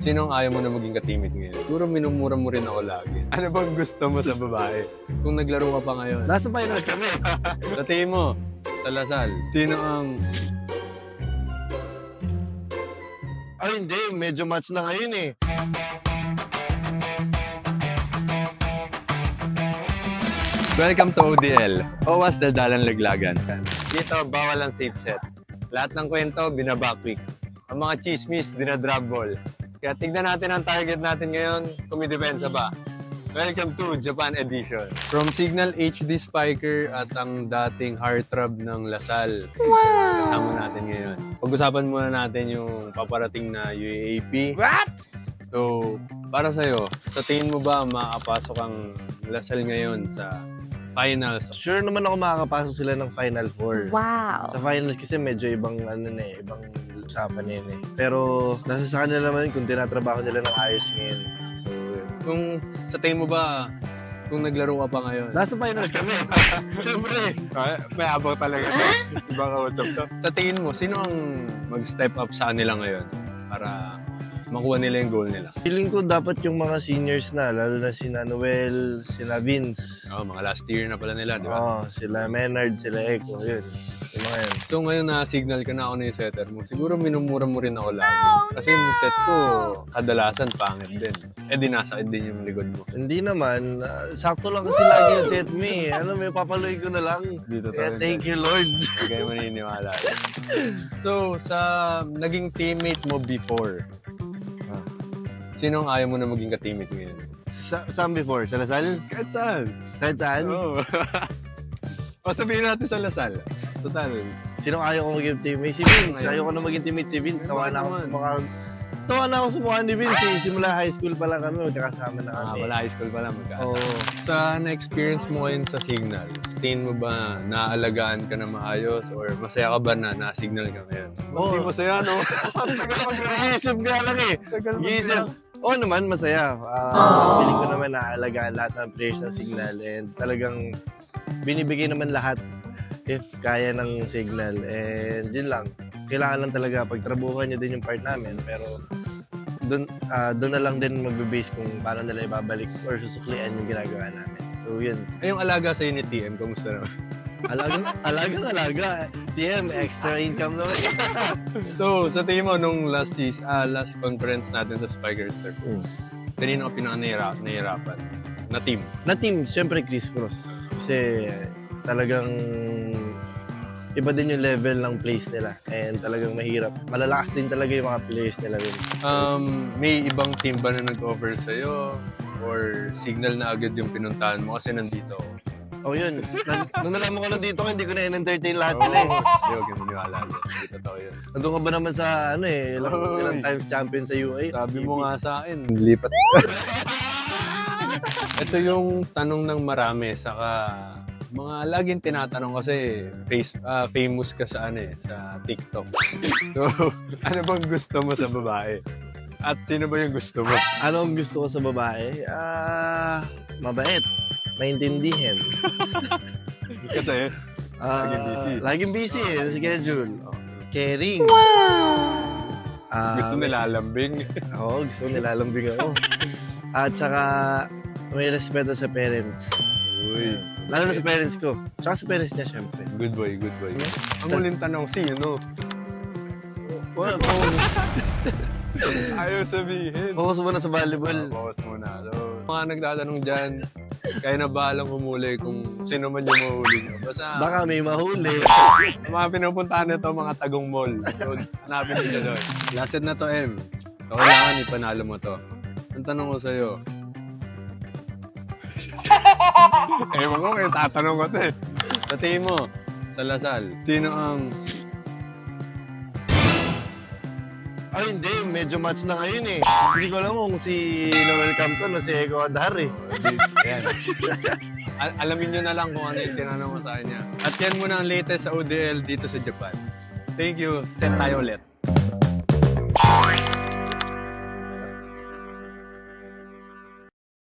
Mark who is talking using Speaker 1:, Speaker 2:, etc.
Speaker 1: Sinong ayaw mo na maging katimid ngayon? Siguro minumura mo rin ako lagi. Ano bang gusto mo sa babae? Kung naglaro ka pa ngayon.
Speaker 2: Nasa finals kami.
Speaker 1: Sa tingin mo, sa Lasal, sino ang...
Speaker 2: Ay, hindi. Medyo match na ngayon eh.
Speaker 1: Welcome to ODL. Owas Daldalan Laglagan. Dito, bawal ang safe set. Lahat ng kwento, binabackweek. Ang mga chismis, dinadrop ball. Kaya tignan natin ang target natin ngayon, kumidepensa ba. Welcome to Japan Edition. From Signal HD Spiker at ang dating heartthrob ng Lasal. Wow! Kasama natin ngayon. Pag-usapan muna natin yung paparating na UAAP.
Speaker 2: What?
Speaker 1: So, para sa'yo, sa tingin mo ba makakapasok ang Lasal ngayon sa finals?
Speaker 2: Sure naman ako makakapasok sila ng Final Four.
Speaker 3: Wow.
Speaker 2: Sa finals kasi medyo ibang ibang usapan na yun eh. Pero nasa sa kanila naman kung tinatrabaho nila ng ayos ngayon. So, yun.
Speaker 1: Kung sa tingin mo ba, kung naglaro ka pa ngayon?
Speaker 2: Nasa finals kami. Siyempre.
Speaker 1: May abang talaga. Ibang kausap to. Sa tingin mo, sino ang mag-step up sa kanila ngayon para makuha nila yung goal nila?
Speaker 2: Feeling ko dapat yung mga seniors na, lalo na sina Noel, sina Vince.
Speaker 1: Oh, mga last year na pala nila, di ba?
Speaker 2: Oh, sila Menard, sila Echo, yun. Yung mga yun.
Speaker 1: So ngayon na-signal ka na ako na yung setter mo, siguro minumura mo rin ako lagi. Kasi yung set ko, kadalasan pangit din. Eh di nasakit din yung likod mo.
Speaker 2: Hindi naman, sakto lang kasi lagi yung set mo eh. Alam mo, papaloy ko na lang.
Speaker 1: Dito
Speaker 2: Kaya
Speaker 1: tayo.
Speaker 2: thank you Lord.
Speaker 1: Hindi kayo maniniwala. So, sa naging teammate mo before, sinong ayaw mo na maging ka-teammate ngayon?
Speaker 2: Saan before? Sa Lasal?
Speaker 1: Kahit saan.
Speaker 2: Kahit saan?
Speaker 1: Oo. O sabihin natin sa Lasal. Total.
Speaker 2: Sinong ayaw ko maging teammate? Si Vince.
Speaker 1: Ayaw.
Speaker 2: Ayaw ko na maging teammate si Vince. Sawa na ako
Speaker 1: naman?
Speaker 2: sa mukha. Sawa na ako sa mukha ni Vince eh. Simula high school pa lang kami. Magkakasama na kami.
Speaker 1: Wala high school pa lang magkaanak.
Speaker 2: Oo.
Speaker 1: Sa na-experience mo ngayon sa Signal, tingin mo ba naalagaan ka na maayos or masaya ka ba na na-signal ka ngayon?
Speaker 2: Oo.
Speaker 1: Hindi masaya, no?
Speaker 2: Nag-iisip nga lang eh.
Speaker 1: Tagal mo
Speaker 2: Nag-iisip. Oo naman, masaya. Feeling ko naman naalagaan lahat ng players ng Signal and talagang binibigay naman lahat if kaya ng Signal. And yun lang. Kailangan lang talaga pagtrabuhan nyo din yung part namin. Pero doon na lang din magbe-base kung paano nila ibabalik or susuklian yung ginagawa namin. So yun.
Speaker 1: Ay, yung alaga sa'yo ni TM, kamusta naman?
Speaker 2: Alaga. TM, extra income naman.
Speaker 1: So, sa tingin mo, nung last conference natin sa Spikers Turf, kanino ka pinaka-nahirapan na team?
Speaker 2: Na team, syempre Chris Cross. Kasi talagang iba din yung level ng plays nila. And talagang mahirap. Malalakas din talaga yung mga players nila din.
Speaker 1: May ibang team ba na nag-offer sa'yo? Or signal na agad yung pinuntahan mo kasi nandito ako?
Speaker 2: Oh yun. Nung nalaman ko na dito, hindi ko na in-entertain lahat sila eh.
Speaker 1: Hindi ko ganiniwala. Hindi totoo yun.
Speaker 2: Nandun ka ba naman sa ilang times champion sa UA?
Speaker 1: Sabi mo nga sa akin, lipat. Ito yung tanong ng marami, saka mga laging tinatanong kasi famous ka sa sa TikTok. So, ano bang gusto mo sa babae? At sino ba yung gusto mo?
Speaker 2: Ano ang gusto ko sa babae? Mabait. Maintindihan.
Speaker 1: Kasi, laging busy.
Speaker 2: Laging busy eh. Sa schedule. Caring.
Speaker 1: Gusto nila lambing.
Speaker 2: Oo, gusto ko nilalambing ako. At saka, may respeto sa parents.
Speaker 1: Uy,
Speaker 2: Lalo na sa parents ko. Tsaka sa parents niya, syempre.
Speaker 1: good boy. Ang huling tanong, sino?
Speaker 2: Well,
Speaker 1: Ayaw sabihin.
Speaker 2: focus muna sa volleyball.
Speaker 1: Focus muna. So, mga nagtatanong dyan, kaya na bahalang humuli kung sino man yung mahuli nyo. Basta,
Speaker 2: Baka may mahuli.
Speaker 1: ang mga pinupuntahan nito, mga tagong mall. So, hanapin nyo doon. Last set na to, M. So, kailangan ipanalo mo to. Ang tanong ko sa'yo, ewan ko kayo, tatanong ko to eh. Sa tingin mo, sa Lasal, sino ang...
Speaker 2: Ay, hindi. Medyo match na ngayon eh. Hindi ko alam kung si Noel Campton o si Echo Adhar eh.
Speaker 1: Yan. Alamin nyo na lang kung ano yung tinanong mo sa kanya. At yan muna ang latest sa ODL dito sa Japan. Thank you. Set tayo ulit.